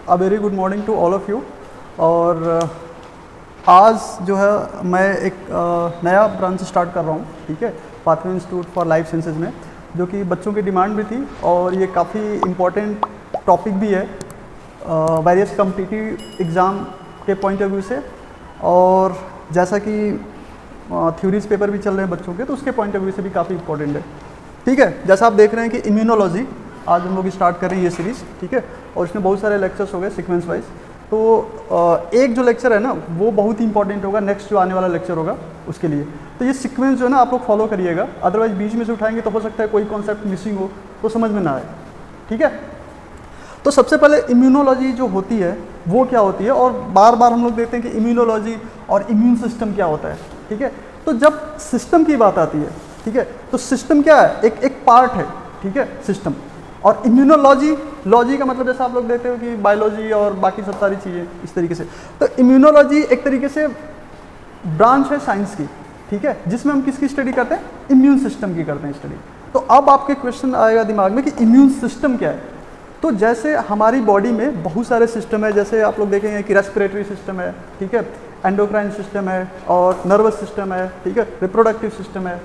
A very good morning to all of you. और आज जो है मैं एक नया ब्रांच स्टार्ट कर रहा हूँ, ठीक है, pathway institute for life sciences में, जो कि बच्चों की डिमांड भी थी और ये काफ़ी इम्पोर्टेंट टॉपिक भी है वेरियस कॉम्पिटिटिव एग्ज़ाम के पॉइंट ऑफ व्यू से। और जैसा कि थ्योरीज पेपर भी चल रहे हैं बच्चों के, तो उसके पॉइंट ऑफ व्यू से भी काफ़ी इंपॉर्टेंट है, ठीक है। जैसा आप देख रहे हैं कि इम्यूनोलॉजी आज हम लोग स्टार्ट कर रहे हैं ये सीरीज़, ठीक है, और इसमें बहुत सारे लेक्चर्स हो गए सीक्वेंस वाइज। तो एक जो लेक्चर है ना वो बहुत ही इंपॉर्टेंट होगा, नेक्स्ट जो आने वाला लेक्चर होगा उसके लिए। तो ये सीक्वेंस जो है ना आप लोग फॉलो करिएगा, अदरवाइज बीच में से उठाएंगे तो हो सकता है कोई कॉन्सेप्ट मिसिंग हो तो समझ में ना आए, ठीक है। तो सबसे पहले इम्यूनोलॉजी जो होती है वो क्या होती है, और बार बार हम लोग देखते हैं कि इम्यूनोलॉजी और इम्यून सिस्टम क्या होता है, ठीक है। तो जब सिस्टम की बात आती है, ठीक है, तो सिस्टम क्या है, एक पार्ट है, ठीक है, सिस्टम। और इम्यूनोलॉजी, लॉजी का मतलब जैसा आप लोग देखते हो कि बायोलॉजी और बाकी सब सारी चीज़ें इस तरीके से। तो इम्यूनोलॉजी एक तरीके से ब्रांच है साइंस की, ठीक है, जिसमें हम किसकी स्टडी करते हैं, इम्यून सिस्टम की करते हैं स्टडी। तो अब आपके क्वेश्चन आएगा दिमाग में कि इम्यून सिस्टम क्या है। तो जैसे हमारी बॉडी में बहुत सारे सिस्टम है, जैसे आप लोग देखेंगे कि रेस्पिरेटरी सिस्टम है, ठीक है, एंडोक्राइन सिस्टम है और नर्वस सिस्टम है, ठीक है, रिप्रोडक्टिव सिस्टम है,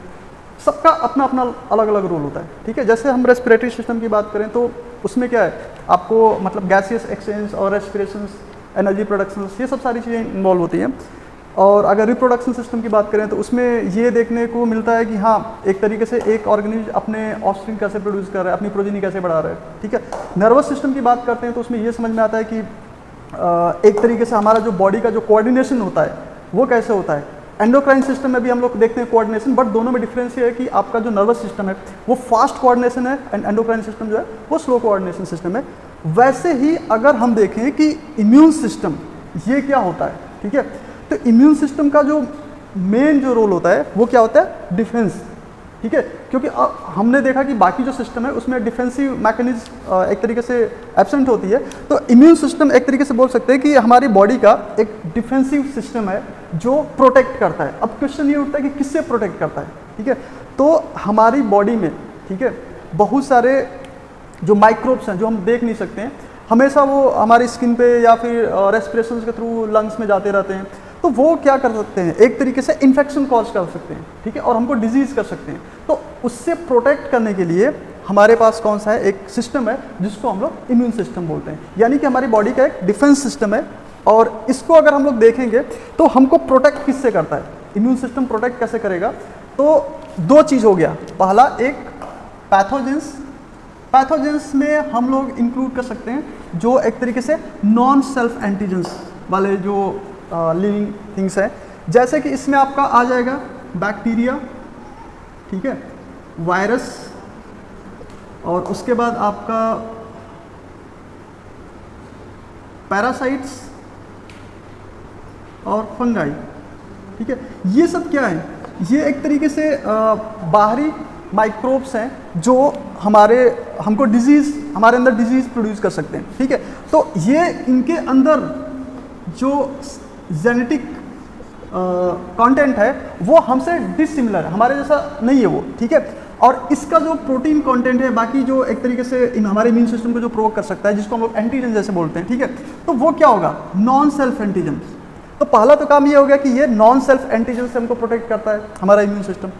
सबका अपना अपना अलग अलग रोल होता है, ठीक है। जैसे हम रेस्पिरेटरी सिस्टम की बात करें तो उसमें क्या है, आपको मतलब गैसियस एक्सचेंज और रेस्पिरेशंस, एनर्जी प्रोडक्शंस, ये सब सारी चीज़ें इन्वॉल्व होती हैं। और अगर रिप्रोडक्शन सिस्टम की बात करें तो उसमें ये देखने को मिलता है कि हाँ, एक तरीके से एक ऑर्गेनिज्म अपने ऑफस्प्रिंग कैसे प्रोड्यूस कर रहा है, अपनी प्रोजेनी कैसे बढ़ा रहा है, ठीक है। नर्वस सिस्टम की बात करते हैं तो उसमें ये समझ में आता है कि एक तरीके से हमारा जो बॉडी का जो कोऑर्डिनेशन होता है वो कैसे होता है। एंडोक्राइन सिस्टम में भी हम लोग देखते हैं कोऑर्डिनेशन, बट दोनों में डिफरेंस ये है कि आपका जो नर्वस सिस्टम है वो फास्ट कोऑर्डिनेशन है एंड एंडोक्राइन सिस्टम जो है वो स्लो कोऑर्डिनेशन सिस्टम है। वैसे ही अगर हम देखें कि इम्यून सिस्टम ये क्या होता है, ठीक है, तो इम्यून सिस्टम का जो मेन जो रोल होता है वो क्या होता है, डिफेंस, ठीक है। क्योंकि हमने देखा कि बाकी जो सिस्टम है उसमें डिफेंसिव मैकेनिज्म एक तरीके से एब्सेंट होती है। तो इम्यून सिस्टम एक तरीके से बोल सकते हैं कि हमारी बॉडी का एक डिफेंसिव सिस्टम है जो प्रोटेक्ट करता है। अब क्वेश्चन ये उठता है कि किससे प्रोटेक्ट करता है, ठीक है। तो हमारी बॉडी में, ठीक है, बहुत सारे जो माइक्रोब्स हैं जो हम देख नहीं सकते हैं, हमेशा वो हमारी स्किन पे या फिर रेस्पिरेशन के थ्रू लंग्स में जाते रहते हैं। तो वो क्या कर सकते हैं, एक तरीके से इन्फेक्शन कॉज कर सकते हैं, ठीक है, और हमको डिजीज़ कर सकते हैं। तो उससे प्रोटेक्ट करने के लिए हमारे पास कौन सा है, एक सिस्टम है जिसको हम लोग इम्यून सिस्टम बोलते हैं। यानी कि हमारी बॉडी का एक डिफेंस सिस्टम है, और इसको अगर हम लोग देखेंगे तो हमको प्रोटेक्ट किससे करता है, इम्यून सिस्टम प्रोटेक्ट कैसे करेगा। तो दो चीज़ हो गया, पहला एक पैथोजेंस, पैथोजेंस में हम लोग इंक्लूड कर सकते हैं जो एक तरीके से नॉन सेल्फ एंटीजेंस वाले जो लिविंग थिंग्स है। जैसे कि इसमें आपका आ जाएगा बैक्टीरिया, ठीक है, वायरस, और उसके बाद आपका पैरासाइट्स और फंगाई, ठीक है। ये सब क्या है, ये एक तरीके से बाहरी माइक्रोब्स हैं जो हमको डिजीज़, हमारे अंदर डिजीज़ प्रोड्यूस कर सकते हैं, ठीक है। तो ये इनके अंदर जो जेनेटिक कंटेंट है वो हमसे डिसिमिलर है, हमारे जैसा नहीं है वो, ठीक है। और इसका जो प्रोटीन कंटेंट है, बाकी जो एक तरीके से हमारे इम्यून सिस्टम को जो प्रोवोक कर सकता है, जिसको हम लोग एंटीजन जैसे बोलते हैं, ठीक है, तो वो क्या होगा, नॉन सेल्फ एंटीजन। तो पहला तो काम ये हो गया कि ये नॉन सेल्फ एंटीजन से हमको प्रोटेक्ट करता है हमारा इम्यून सिस्टम।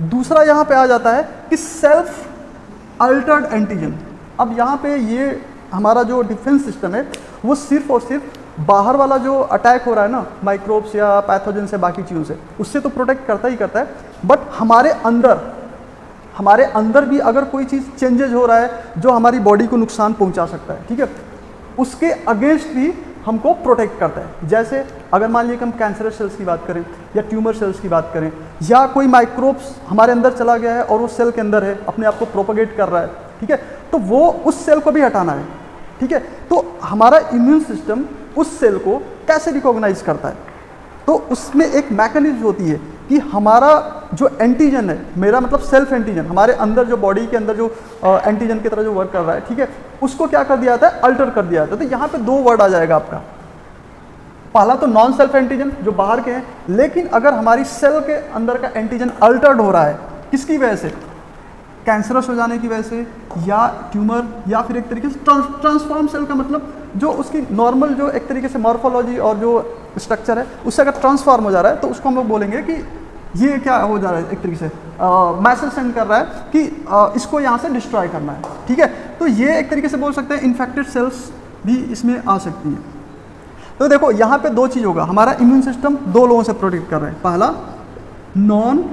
दूसरा यहाँ पे आ जाता है कि सेल्फ अल्टर्ड एंटीजन। अब यहाँ पे ये हमारा जो डिफेंस सिस्टम है वो सिर्फ और सिर्फ बाहर वाला जो अटैक हो रहा है ना, माइक्रोब्स या पैथोजन से, बाकी चीज़ों से, उससे तो प्रोटेक्ट करता ही करता है, बट हमारे अंदर भी अगर कोई चीज़ चेंजेज हो रहा है जो हमारी बॉडी को नुकसान पहुंचा सकता है, ठीक है, उसके अगेंस्ट भी हमको प्रोटेक्ट करता है। जैसे अगर मान लीजिए कि हम कैंसरस सेल्स की बात करें या ट्यूमर सेल्स की बात करें, या कोई माइक्रोब्स हमारे अंदर चला गया है और वो सेल के अंदर है, अपने आप को प्रोपोगेट कर रहा है, ठीक है, तो वो उस सेल को भी हटाना है, ठीक है। तो हमारा इम्यून सिस्टम उस सेल को कैसे रिकॉग्नाइज करता है, तो उसमें एक मैकेनिज्म होती है कि हमारा जो एंटीजन है, मेरा मतलब सेल्फ एंटीजन, हमारे अंदर जो बॉडी के अंदर जो एंटीजन की तरह जो वर्क कर रहा है, ठीक है, उसको क्या कर दिया जाता है, अल्टर कर दिया जाता है। तो यहाँ पे दो वर्ड आ जाएगा आपका, पहला तो नॉन सेल्फ एंटीजन जो बाहर के हैं, लेकिन अगर हमारी सेल के अंदर का एंटीजन अल्टर्ड हो रहा है, किसकी वजह से, कैंसरस हो जाने की वजह से, या ट्यूमर, या फिर एक तरीके से ट्रांसफॉर्म सेल का मतलब जो उसकी नॉर्मल जो एक तरीके से मॉर्फोलॉजी और जो स्ट्रक्चर है उससे अगर ट्रांसफॉर्म हो जा रहा है तो उसको हम लोग बोलेंगे कि ये क्या हो जा रहा है, एक तरीके से मैसेज सेंड कर रहा है कि इसको यहाँ से डिस्ट्रॉय करना है, ठीक है। तो ये एक तरीके से बोल सकते हैं इन्फेक्टेड सेल्स भी इसमें आ सकती हैं। तो देखो यहाँ पे दो चीज़ होगा, हमारा इम्यून सिस्टम दो लोगों से प्रोटेक्ट कर रहा है, पहला नॉन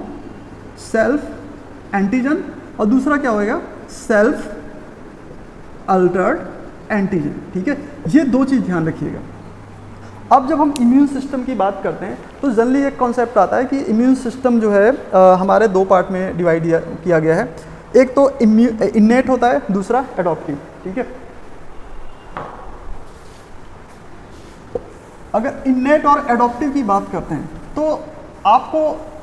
सेल्फ एंटीजन और दूसरा क्या होएगा, सेल्फ अल्टर्ड एंटीजन, ठीक है। ये दो चीज़ ध्यान रखिएगा। अब जब हम इम्यून सिस्टम की बात करते हैं तो जनरली एक कॉन्सेप्ट आता है कि इम्यून सिस्टम जो है हमारे दो पार्ट में डिवाइड किया गया है। एक तो इन्नेट होता है, दूसरा एडॉप्टिव, ठीक है। अगर इन्नेट और एडॉप्टिव की बात करते हैं तो आपको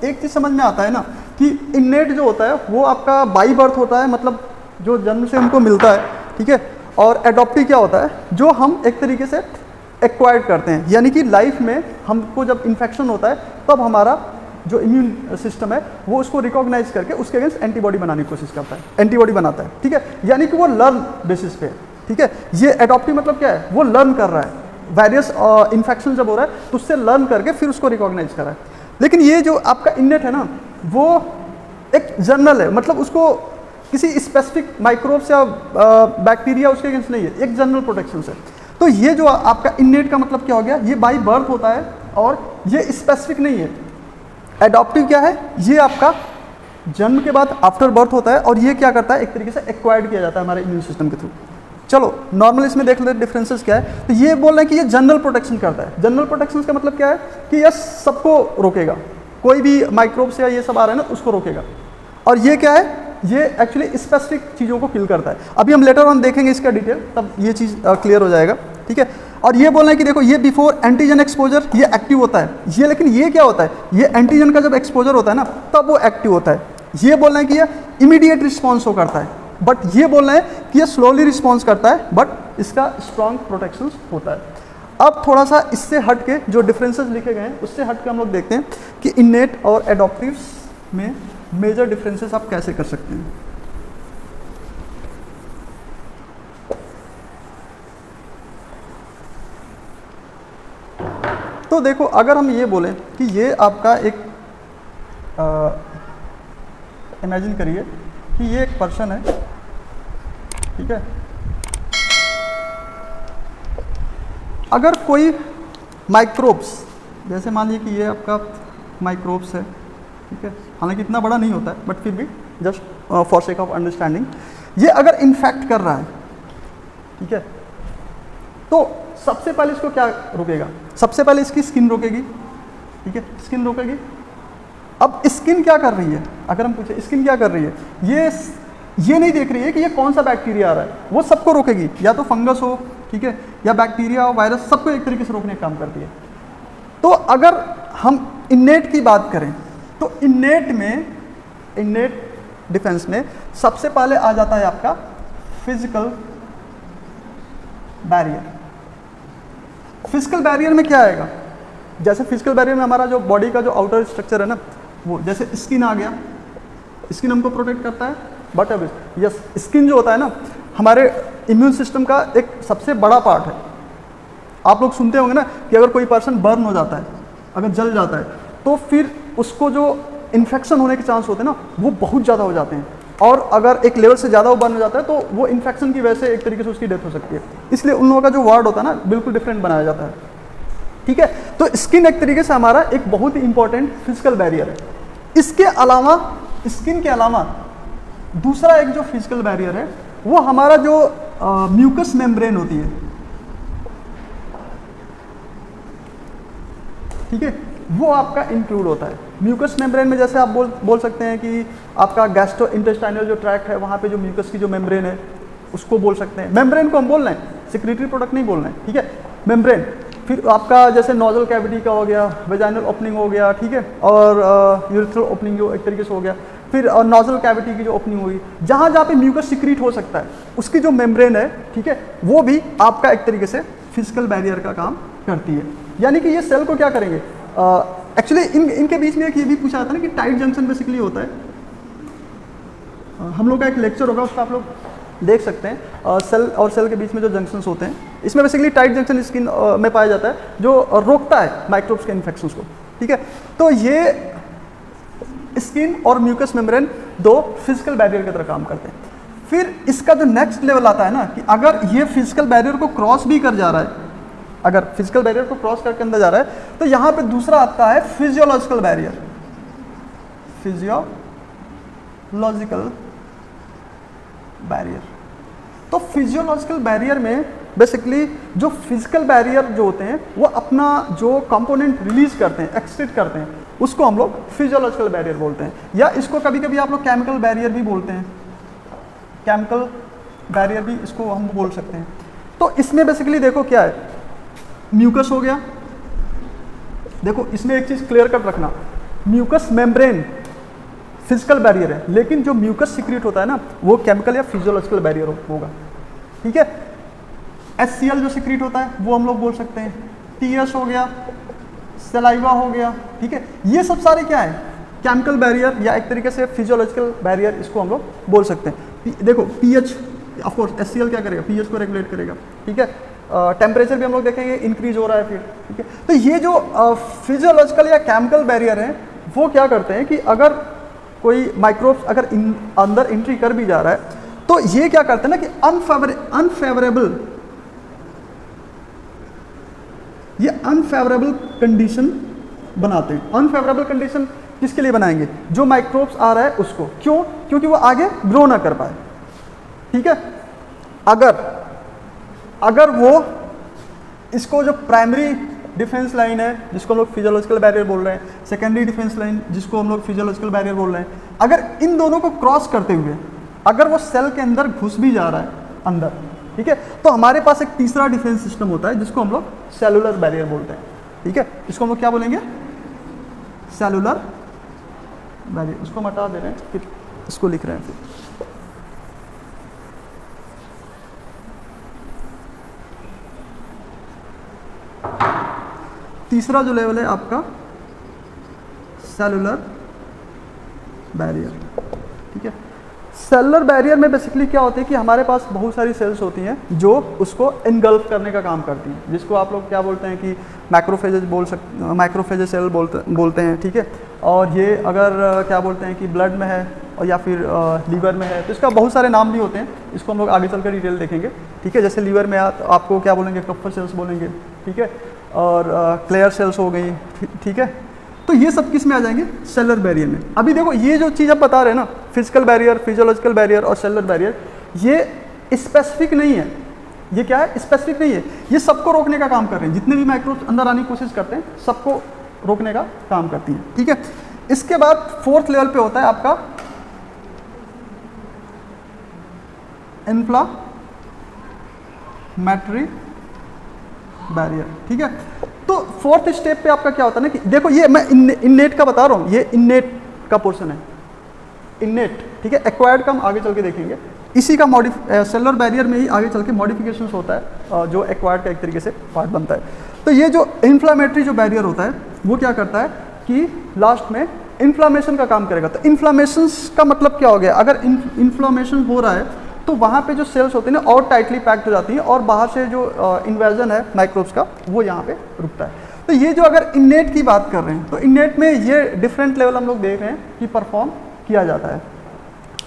एक चीज़ समझ में आता है ना कि इन्नेट जो होता है वो आपका बाई बर्थ होता है, मतलब जो जन्म से हमको मिलता है, ठीक है। और एडॉप्टिव क्या होता है, जो हम एक तरीके से एक्वायर्ड करते हैं, यानी कि लाइफ में हमको जब इन्फेक्शन होता है तब हमारा जो इम्यून सिस्टम है वो उसको रिकॉग्नाइज करके उसके अगेंस्ट एंटीबॉडी बनाने की कोशिश करता है, एंटीबॉडी बनाता है, ठीक है। यानी कि वो लर्न बेसिस पे है, ठीक है। ये एडॉप्टिव मतलब क्या है, वो लर्न कर रहा है, वेरियस इन्फेक्शन जब हो रहा है तो उससे लर्न करके फिर उसको रिकॉग्नाइज कर रहा है। लेकिन ये जो आपका इन्नेट है ना वो एक जनरल है, मतलब उसको किसी स्पेसिफिक माइक्रोब्स या बैक्टीरिया उसके अगेंस्ट नहीं है, एक जनरल प्रोटेक्शन से। तो ये जो आपका इन्नेट का मतलब क्या हो गया, ये बाई बर्थ होता है और ये स्पेसिफिक नहीं है। एडॉप्टिव क्या है, ये आपका जन्म के बाद आफ्टर बर्थ होता है और ये क्या करता है, एक तरीके से एक्वायर्ड किया जाता है हमारे इम्यून सिस्टम के थ्रू। चलो नॉर्मल इसमें देख लेते डिफरेंसेस क्या है। तो ये बोल रहे हैं कि ये जनरल प्रोटेक्शन करता है। जनरल प्रोटेक्शन का मतलब क्या है कि यह सबको रोकेगा, कोई भी माइक्रोब्स या ये सब आ रहा है ना उसको रोकेगा। और ये क्या है, ये एक्चुअली स्पेसिफिक चीज़ों को किल करता है। अभी हम लेटर ऑन देखेंगे इसका डिटेल, तब ये चीज़ क्लियर हो जाएगा, ठीक है। और ये बोल रहे हैं कि देखो ये बिफोर एंटीजन एक्सपोजर ये एक्टिव होता है, ये लेकिन ये क्या होता है, ये एंटीजन का जब एक्सपोजर होता है ना तब वो एक्टिव होता है। ये बोल रहे हैं कि ये इमीडिएट रिस्पॉन्स हो करता है, बट ये बोल रहे हैं कि ये स्लोली रिस्पॉन्स करता है, बट इसका स्ट्रॉन्ग प्रोटेक्शन होता है। अब थोड़ा सा इससे हट के जो डिफरेंसेस लिखे गए हैं उससे हट के हम लोग देखते हैं कि इन्नेट और एडॉप्टिव्स में मेजर डिफरेंसेस आप कैसे कर सकते हैं। तो देखो अगर हम ये बोलें कि ये आपका एक इमेजिन करिए कि ये एक पर्सन है, ठीक है। अगर कोई माइक्रोब्स, जैसे मान लीजिए कि ये आपका माइक्रोब्स है, ठीक है, हालांकि इतना बड़ा नहीं होता है बट फिर भी just for sake of understanding, ये अगर इन्फेक्ट कर रहा है, ठीक है, तो सबसे पहले इसको क्या रोकेगा, सबसे पहले इसकी स्किन रोकेगी, ठीक है, स्किन रोकेगी। अब स्किन क्या कर रही है, अगर हम पूछे स्किन क्या कर रही है, ये नहीं देख रही है कि ये कौन सा बैक्टीरिया आ रहा है, वो सबको रोकेगी, या तो फंगस हो, ठीक है, या बैक्टीरिया हो, वायरस, सबको एक तरीके से रोकने का काम करती है। तो अगर हम इन्नेट की बात करें तो इन्नेट डिफेंस में सबसे पहले आ जाता है आपका फिजिकल बैरियर। फिजिकल बैरियर में क्या आएगा, जैसे फिजिकल बैरियर में हमारा जो बॉडी का जो आउटर स्ट्रक्चर है ना, वो जैसे स्किन आ गया, स्किन हमको प्रोटेक्ट करता है, बट अब यस स्किन जो होता है ना हमारे इम्यून सिस्टम का एक सबसे बड़ा पार्ट है। आप लोग सुनते होंगे ना कि अगर कोई पर्सन बर्न हो जाता है, अगर जल जाता है, तो फिर उसको जो इन्फेक्शन होने के चांस होते हैं ना वो बहुत ज़्यादा हो जाते हैं, और अगर एक लेवल से ज़्यादा वो बर्न हो जाता है तो वो इन्फेक्शन की वजह से एक तरीके से उसकी डेथ हो सकती है। इसलिए उन लोगों का जो वार्ड होता है ना बिल्कुल डिफरेंट बनाया जाता है, ठीक है। तो स्किन एक तरीके से हमारा एक बहुत ही इंपॉर्टेंट फिजिकल बैरियर है। इसके अलावा, स्किन के अलावा दूसरा एक जो फिजिकल बैरियर है वो हमारा जो म्यूकस मेम्ब्रेन होती है, ठीक है, वो आपका इंक्लूड होता है। म्यूकस मेम्ब्रेन में जैसे आप बोल सकते हैं कि आपका गैस्ट्रो इंटेस्टाइनल जो ट्रैक्ट है वहाँ पे जो म्यूकस की जो मेम्ब्रेन है उसको बोल सकते हैं। मेम्ब्रेन को हम बोल रहे हैं, सिक्रीटरी प्रोडक्ट नहीं बोल रहे हैं, ठीक है, मेम्ब्रेन। फिर आपका जैसे नोजल कैविटी का हो गया, वेजाइनल ओपनिंग हो गया, ठीक है, और यूरिथ्रल ओपनिंग जो एक तरीके से हो गया, फिर नोजल कैविटी की जो ओपनिंग होगी, जहाँ जहाँ पे म्यूकस सिक्रीट हो सकता है उसकी जो मेम्ब्रेन है, ठीक है, वो भी आपका एक तरीके से फिजिकल बैरियर का काम करती है। यानी कि ये सेल को क्या करेंगे, एक्चुअली इनके बीच में एक ये भी पूछा जाता है ना कि टाइट जंक्शन बेसिकली होता है, हम लोग का एक लेक्चर होगा, उसका आप लोग देख सकते हैं। सेल और सेल के बीच में जो जंक्शंस होते हैं, इसमें बेसिकली टाइट जंक्शन स्किन में पाया जाता है जो रोकता है माइक्रोब्स के इन्फेक्शंस को, ठीक है। तो ये स्किन और म्यूकस मेम्ब्रेन दो फिजिकल बैरियर की तरह काम करते हैं। फिर इसका जो नेक्स्ट लेवल आता है ना, कि अगर ये फिजिकल बैरियर को क्रॉस भी कर जा रहा है, अगर फिजिकल बैरियर को क्रॉस करके अंदर जा रहा है, तो यहाँ पे दूसरा आता है फिजियोलॉजिकल बैरियर। फिजियोलॉजिकल बैरियर, तो फिजियोलॉजिकल बैरियर में बेसिकली जो फिजिकल बैरियर जो होते हैं वो अपना जो कंपोनेंट रिलीज करते हैं, एक्सक्रीट करते हैं, उसको हम लोग फिजियोलॉजिकल बैरियर बोलते हैं। या इसको कभी कभी आप लोग केमिकल बैरियर भी बोलते हैं, केमिकल बैरियर भी इसको हम बोल सकते हैं। तो इसमें बेसिकली देखो क्या है, म्यूकस हो गया, देखो इसमें एक चीज़ क्लियर कट रखना, म्यूकस मेम्ब्रेन फिजिकल बैरियर है, लेकिन जो म्यूकस सीक्रेट होता है ना वो केमिकल या फिजियोलॉजिकल बैरियर होगा, ठीक है। HCl जो सीक्रेट होता है वो हम लोग बोल सकते हैं, TS हो गया, सलाइवा हो गया, ठीक है। ये सब सारे क्या है, केमिकल बैरियर या एक तरीके से फिजियोलॉजिकल बैरियर इसको हम लोग बोल सकते हैं। देखो pH, ऑफ कोर्स HCl क्या करेगा, pH को रेगुलेट करेगा, ठीक है। टेम्परेचर भी हम लोग देखेंगे इंक्रीज हो रहा है फिर, ठीक है। तो ये जो फिजियोलॉजिकल या केमिकल बैरियर हैं वो क्या करते हैं कि अगर कोई माइक्रोब्स अगर अंदर एंट्री कर भी जा रहा है, तो ये क्या करते हैं ना कि अनफेवरेबल कंडीशन बनाते हैं। अनफेवरेबल कंडीशन किसके लिए बनाएंगे, जो माइक्रोब्स आ रहा है उसको, क्यों, क्योंकि वो आगे ग्रो ना कर पाए, ठीक है। अगर वो इसको जो प्राइमरी डिफेंस लाइन है जिसको हम लोग फिजियोलॉजिकल बैरियर बोल रहे हैं, सेकेंडरी डिफेंस लाइन जिसको हम लोग फिजियोलॉजिकल बैरियर बोल रहे हैं, अगर इन दोनों को क्रॉस करते हुए अगर वो सेल के अंदर घुस भी जा रहा है अंदर, ठीक है, तो हमारे पास एक तीसरा डिफेंस सिस्टम होता है जिसको हम लोग सेलुलर बैरियर बोलते हैं, ठीक है। इसको हम लोग क्या बोलेंगे, सेलुलर बैरियर। उसको हम हटा दे रहे हैं, फिर इसको लिख रहे हैं फिर। तीसरा जो लेवल है आपका सेलुलर बैरियर, ठीक है। सेलुलर बैरियर में बेसिकली क्या होता है कि हमारे पास बहुत सारी सेल्स होती हैं जो उसको इनगल्फ करने का काम करती हैं, जिसको आप लोग क्या बोलते हैं कि माइक्रोफेजेस सेल बोलते हैं, ठीक है। और ये अगर क्या बोलते हैं कि ब्लड में है और या फिर लीवर में है, तो इसका बहुत सारे नाम भी होते हैं, इसको हम लोग आगे चलकर डिटेल देखेंगे, ठीक है। जैसे लीवर में तो आपको क्या बोलेंगे, कप्फर सेल्स बोलेंगे, ठीक है, और क्लेयर सेल्स हो गई, ठीक है। तो ये सब किस में आ जाएंगे, सेलुलर बैरियर में। अभी देखो ये जो चीज़ आप बता रहे हैं ना, फिजिकल बैरियर, फिजियोलॉजिकल बैरियर और सेलुलर बैरियर, ये स्पेसिफिक नहीं है, ये क्या है, स्पेसिफिक नहीं है, ये सबको रोकने का काम कर रहे हैं। जितने भी माइक्रोब्स अंदर आने की कोशिश करते हैं सबको रोकने का काम करती हैं, ठीक है। इसके बाद फोर्थ लेवल पे होता है आपका इन्फ्लामेटरी बैरियर, ठीक है। तो फोर्थ स्टेप पे आपका क्या होता है ना कि देखो ये मैं इननेट का बता रहा हूँ, ये इननेट का पोर्शन है, इननेट, ठीक है। एक्वायर्ड का हम आगे चल के देखेंगे, इसी का सेलुलर बैरियर में ही आगे चल के मॉडिफिकेशन होता है, जो एक्वायर्ड का एक तरीके से पार्ट बनता है। तो ये जो इन्फ्लामेटरी जो बैरियर होता है वो क्या करता है कि लास्ट में इन्फ्लामेशन का काम करेगा। तो इन्फ्लामेशन का मतलब क्या हो गया, अगर इन्फ्लामेशन हो रहा है तो वहाँ पे जो सेल्स होती हैं ना और टाइटली पैक्ड हो जाती हैं और बाहर से जो इन्वेजन है माइक्रोब्स का वो यहाँ पे रुकता है। तो ये जो अगर इननेट की बात कर रहे हैं तो इननेट में ये डिफरेंट लेवल हम लोग देख रहे हैं कि परफॉर्म किया जाता है।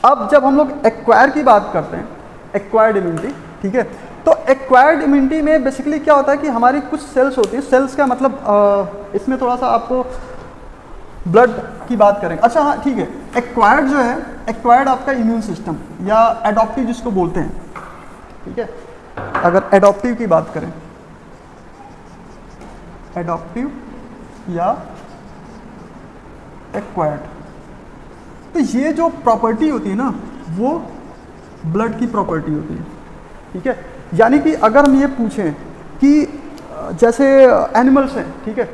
अब जब हम लोग एक्वायर की बात करते हैं, एक्वायर्ड इम्यूनिटी, ठीक है, तो एक्वायर्ड इम्यूनिटी में बेसिकली क्या होता है कि हमारी कुछ सेल्स होती है, सेल्स का मतलब इसमें थोड़ा सा आपको ब्लड की बात करेंगे। अच्छा हाँ ठीक है, एक्वायर्ड जो है, एक्वायर्ड आपका इम्यून सिस्टम या एडॉप्टिव जिसको बोलते हैं, ठीक है। अगर एडॉप्टिव की बात करें, एडॉप्टिव या एक्वायर्ड, तो ये जो प्रॉपर्टी होती है ना वो ब्लड की प्रॉपर्टी होती है, ठीक है। यानी कि अगर हम ये पूछें कि जैसे एनिमल्स हैं, ठीक है,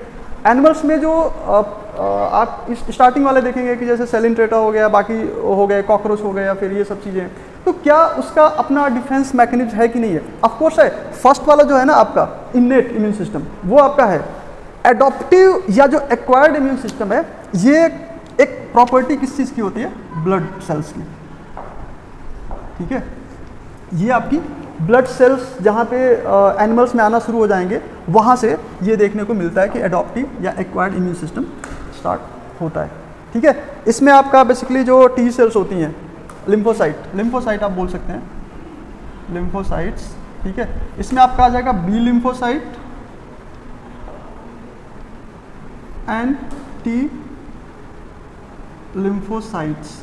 एनिमल्स में जो आप स्टार्टिंग वाले देखेंगे कि जैसे सेलिंट्रेटा हो गया, बाकी हो गए, कॉकरोच हो गए या फिर ये सब चीज़ें, तो क्या उसका अपना डिफेंस मैकेनिज्म है कि नहीं है? ऑफ कोर्स है। फर्स्ट वाला जो है ना आपका इननेट इम्यून सिस्टम वो आपका है। एडॉप्टिव या जो एक्वायर्ड इम्यून सिस्टम है ये एक प्रॉपर्टी किस चीज़ की होती है? ब्लड सेल्स की, ठीक है। ये आपकी ब्लड सेल्स जहाँ पे एनिमल्स में आना शुरू हो जाएंगे, वहाँ से ये देखने को मिलता है कि एडॉप्टिव या एक्वायर्ड इम्यून सिस्टम स्टार्ट होता है। ठीक है। इसमें आपका बेसिकली जो टी सेल्स होती हैं, लिम्फोसाइट आप बोल सकते हैं, लिम्फोसाइट्स। ठीक है। इसमें आपका आ जाएगा B lymphocyte and T lymphocytes.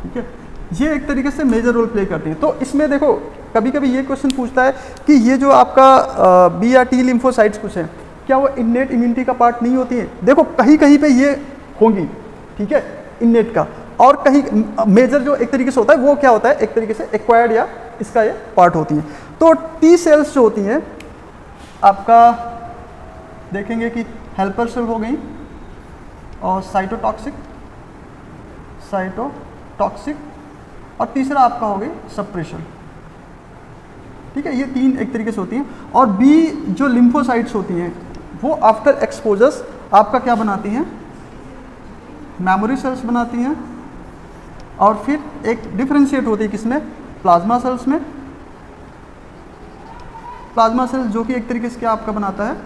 ठीक है। ये एक तरीके से मेजर रोल प्ले करती हैं। तो इसमें देखो कभी कभी ये क्वेश्चन पूछता है कि ये जो आपका बी या टी लिम्फोसाइट्स कुछ है, क्या वो इन्नेट इम्यूनिटी का पार्ट नहीं होती है? देखो कहीं कहीं पे ये होंगी, ठीक है, इन्नेट का, और कहीं मेजर जो एक तरीके से होता है वो क्या होता है, एक तरीके से एक्वायर्ड या इसका ये पार्ट होती है। तो टी सेल्स जो होती हैं आपका देखेंगे कि हेल्पर सेल हो गई और साइटोटॉक्सिक, और तीसरा आपका हो गई सप्रेशर। ठीक है। ये तीन एक तरीके से होती हैं। और बी जो लिम्फोसाइट्स होती हैं वो आफ्टर एक्सपोजर्स आपका क्या बनाती हैं, मेमोरी सेल्स बनाती हैं, और फिर एक डिफरेंशिएट होती है किसमें, प्लाज्मा सेल्स में। प्लाज्मा सेल्स जो कि एक तरीके से क्या आपका बनाता है,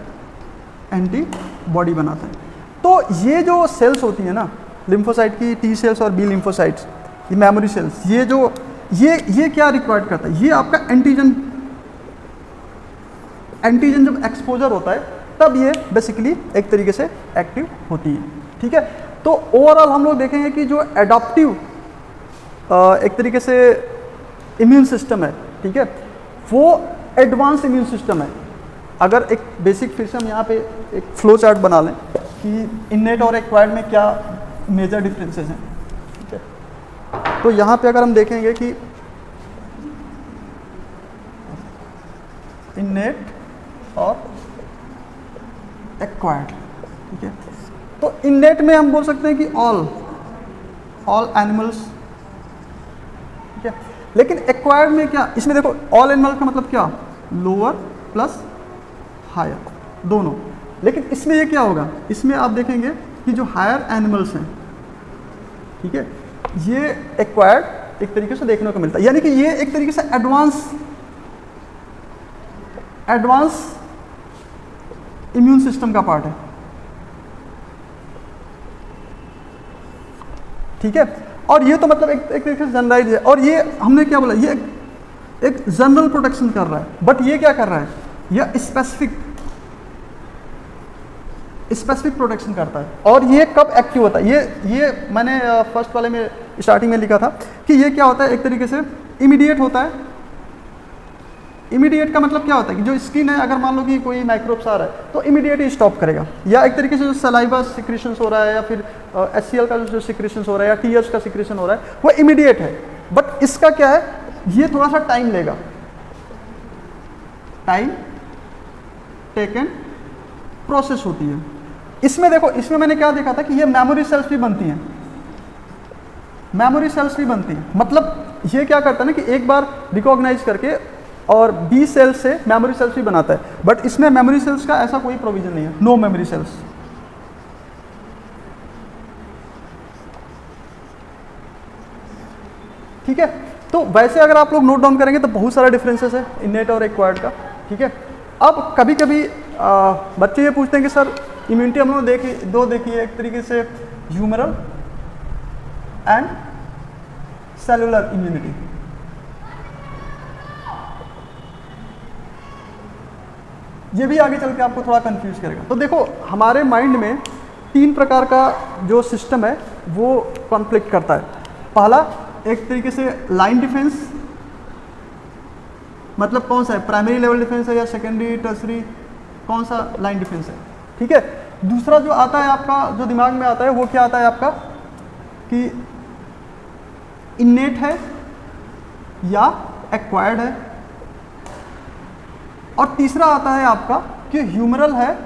एंटीबॉडी बनाता है। तो ये जो सेल्स होती हैं ना, लिम्फोसाइट की टी सेल्स और बी लिम्फोसाइट्स, ये मेमोरी सेल्स, ये जो ये क्या रिक्वायर्ड करता है, ये आपका एंटीजन जब एक्सपोजर होता है तब ये बेसिकली एक तरीके से एक्टिव होती है। ठीक है। तो ओवरऑल हम लोग देखेंगे कि जो एडॉप्टिव एक तरीके से इम्यून सिस्टम है, ठीक है, वो एडवांस इम्यून सिस्टम है। अगर एक बेसिक फिर से हम यहाँ पे एक फ्लो चार्ट बना लें कि इन्नेट और एक्वायर्ड में क्या मेजर डिफरेंसेस हैं, ठीक है। तो यहाँ पे अगर हम देखेंगे कि इन्नेट और एक्वायर्ड, ठीक है, तो इन्नेट में हम बोल सकते हैं कि ऑल एनिमल्स, ठीक है। लेकिन एक्वायर्ड में क्या, इसमें देखो ऑल एनिमल का मतलब क्या, लोअर प्लस हायर दोनों। लेकिन इसमें ये क्या होगा, इसमें आप देखेंगे कि जो हायर एनिमल्स हैं, ठीक है, ये एक्वायर्ड एक तरीके से देखने को मिलता है, यानी कि ये एक तरीके से एडवांस इम्यून सिस्टम का पार्ट है। ठीक है। और ये तो मतलब एक तरीके से जनरलाइज है, और ये हमने क्या बोला, ये एक जनरल प्रोटेक्शन कर रहा है, बट ये क्या कर रहा है, ये स्पेसिफिक प्रोटेक्शन करता है। और ये कब एक्टिव होता है, ये मैंने फर्स्ट वाले में स्टार्टिंग में लिखा था कि ये क्या होता है, एक तरीके से इमीडिएट होता है। इमीडिएट का मतलब क्या होता है कि जो स्किन है, अगर मान लो कि कोई माइक्रोब्स आ रहा है तो इमीडिएट ही स्टॉप करेगा, या एक तरीके से जो सलाइवा सिक्रेशंस हो रहा है, या फिर HCl का जो सिक्रेशंस हो रहा है, या टीयर्स का सिक्रेशन हो रहा है, वो इमीडिएट है। बट इसका क्या है, ये थोड़ा सा टाइम लेगा, टाइम टेकन प्रोसेस होती है। इसमें देखो, इसमें मैंने क्या देखा था कि ये मेमोरी सेल्स भी बनती हैं, मतलब ये क्या करता है ना कि एक बार रिकॉग्नाइज करके और बी सेल्स से मेमोरी सेल्स भी बनाता है। बट इसमें मेमोरी सेल्स का ऐसा कोई प्रोविजन नहीं है, नो मेमोरी सेल्स। ठीक है। तो वैसे अगर आप लोग नोट डाउन करेंगे तो बहुत सारा डिफरेंसेस है इन्नेट और एक्वायर्ड का। ठीक है। अब कभी कभी बच्चे ये पूछते हैं कि सर इम्यूनिटी हम लोग देखी है, एक तरीके से ह्यूमरल एंड सेलुलर इम्यूनिटी। ये भी आगे चल के आपको थोड़ा कंफ्यूज करेगा। तो देखो हमारे माइंड में 3 प्रकार का जो सिस्टम है वो कॉन्फ्लिक्ट करता है। पहला एक तरीके से लाइन डिफेंस, मतलब कौन सा है, प्राइमरी लेवल डिफेंस है या सेकेंडरी टर्सरी, कौन सा लाइन डिफेंस है। ठीक है। दूसरा जो आता है आपका, जो दिमाग में आता है, वो क्या आता है आपका कि इन्नेट है या एक्वायर्ड है। और तीसरा आता है आपका कि ह्यूमरल है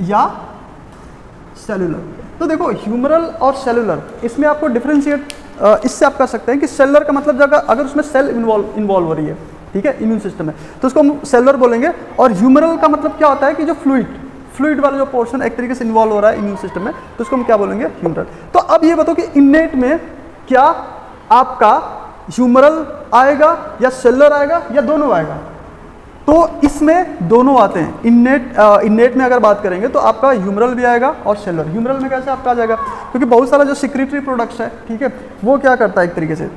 या सेलुलर। तो देखो ह्यूमरल और सेलुलर, इसमें आपको डिफरेंशिएट इससे आप कर सकते हैं कि सेलुलर का मतलब जगह अगर उसमें सेल इन्वॉल्व हो रही है, ठीक है, इम्यून सिस्टम है, तो उसको हम सेलुलर बोलेंगे। और ह्यूमरल का मतलब क्या होता है कि जो फ्लूइड वाला जो पोर्शन एक तरीके से इन्वॉल्व हो रहा है इम्यून सिस्टम में, तो उसको हम क्या बोलेंगे, ह्यूमरल। तो अब ये बताओ कि इन्नेट में क्या आपका ह्यूमरल आएगा या सेलुलर आएगा या दोनों आएगा? तो इसमें दोनों आते हैं। इननेट में अगर बात करेंगे तो आपका ह्यूमरल भी आएगा और सेलुलर। ह्यूमरल में कैसे आपका आ जाएगा? क्योंकि बहुत सारा जो सिक्रेटरी प्रोडक्ट्स है, ठीक है, वो क्या करता है, एक तरीके से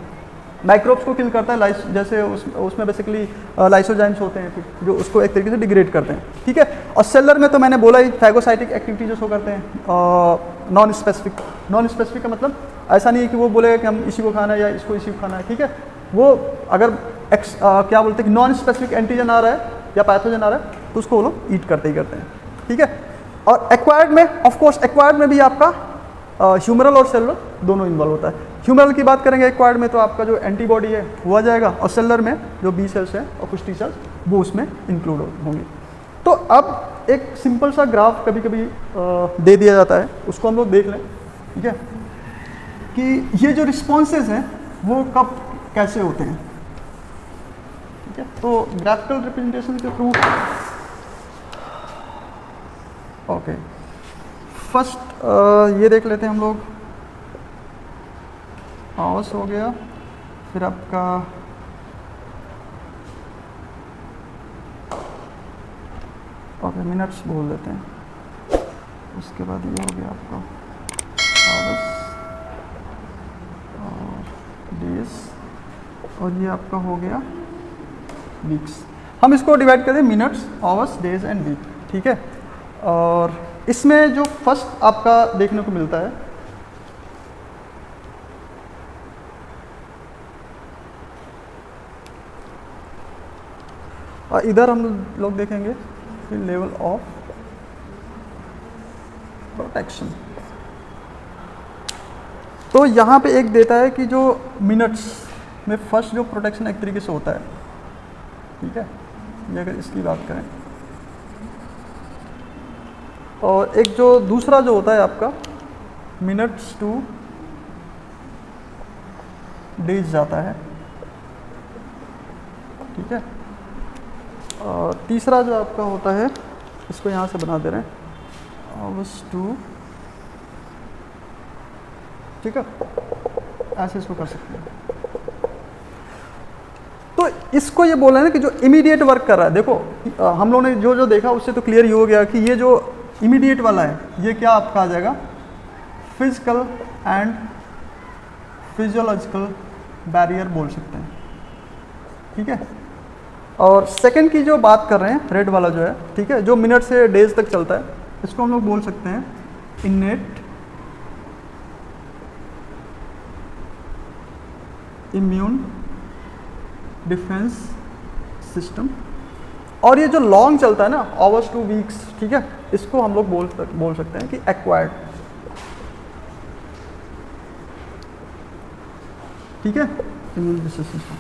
माइक्रोब्स को किल करता है, जैसे उसमें बेसिकली लाइसोजाइम्स होते हैं जो उसको एक तरीके से डिग्रेड करते हैं, ठीक है। और सेलर में तो मैंने बोला ही, फैगोसाइटिक एक्टिविटी जो शो करते हैं। नॉन स्पेसिफिक का मतलब ऐसा नहीं है कि वो बोलेगा कि हम इसी को खाना है या इसको इसी को खाना है, ठीक है। वो अगर क्या बोलते हैं कि नॉन स्पेसिफिक एंटीजन आ रहा है या पैथोजन आ रहा है तो उसको वो लोग ईट करते ही करते हैं, ठीक है। और एक्वायर्ड में, ऑफ कोर्स एक्वायर्ड में भी आपका ह्यूमरल और सेलुलर दोनों इन्वॉल्व होता है। ह्यूमरल की बात करेंगे एक्वायर्ड में तो आपका जो एंटीबॉडी है वो आ जाएगा, और सेलुलर में जो बी सेल्स हैं और कुछ टी सेल्स वो उसमें इंक्लूड होंगे। तो अब एक सिंपल सा ग्राफ कभी कभी दे दिया जाता है, उसको हम लोग देख लें, ठीक है, कि ये जो रिस्पॉन्सेज हैं वो कब कैसे होते हैं, ठीक है। तो ग्राफिकल रिप्रेजेंटेशन के थ्रू, ओके, फर्स्ट ये देख लेते हैं हम लोग। आवर्स हो गया, फिर आपका ओके मिनट्स बोल देते हैं, उसके बाद ये हो गया आपका आवर्स और डेज, और ये आपका हो गया वीक्स। हम इसको डिवाइड कर दें minutes, hours, days and week, ठीक है। और इसमें जो फर्स्ट आपका देखने को मिलता है और इधर हम लोग देखेंगे फिर लेवल ऑफ प्रोटेक्शन। तो यहाँ पे एक देता है कि जो मिनट्स में फर्स्ट जो प्रोटेक्शन एक तरीके से होता है, ठीक है, ये अगर इसकी बात करें, और एक जो दूसरा जो होता है आपका मिनट्स टू डेज जाता है, ठीक है। और तीसरा जो आपका होता है, इसको यहाँ से बना दे रहे हैं, आवर्स टू, ठीक है, ऐसे इसको कर सकते हैं। तो इसको ये बोला है ना कि जो इमीडिएट वर्क कर रहा है, देखो हम लोगों ने जो जो देखा उससे तो क्लियर ये हो गया कि ये जो इमीडिएट वाला है ये क्या आपका आ जाएगा, फिजिकल एंड फिजियोलॉजिकल बैरियर बोल सकते हैं, ठीक है। और सेकंड की जो बात कर रहे हैं, रेड वाला जो है, ठीक है, जो मिनट से डेज तक चलता है, इसको हम लोग बोल सकते हैं इनेट इम्यून डिफेंस सिस्टम। और ये जो लॉन्ग चलता है ना, आवर्स टू वीक्स, ठीक है, इसको हम लोग बोल सकते हैं कि एक्वायर्ड, ठीक है, इम्यून डिफेंस सिस्टम।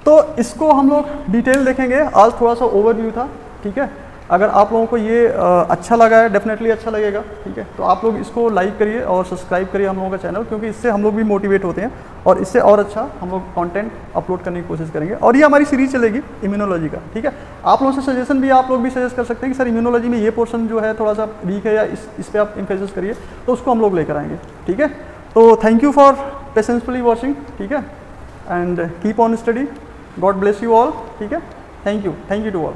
तो इसको हम लोग डिटेल देखेंगे, आज थोड़ा सा ओवरव्यू था, ठीक है। अगर आप लोगों को ये अच्छा लगा है, डेफिनेटली अच्छा लगेगा, ठीक है, तो आप लोग इसको लाइक करिए और सब्सक्राइब करिए हम लोगों का चैनल, क्योंकि इससे हम लोग भी मोटिवेट होते हैं और इससे और अच्छा हम लोग कंटेंट अपलोड करने की कोशिश करेंगे। और ये हमारी सीरीज चलेगी इम्यूनोलॉजी का, ठीक है। आप लोगों से सजेशन भी आप लोग भी सजेस्ट कर सकते हैं कि सर इम्यूनोलॉजी में ये पोर्शन जो है थोड़ा सा वीक है या इस पर आप इम्फेसिस करिए, तो उसको हम लोग लेकर आएंगे, ठीक है। तो thank you for patiencefully watching, ठीक है, and keep on study, God bless you all, ठीक है। Thank you to all.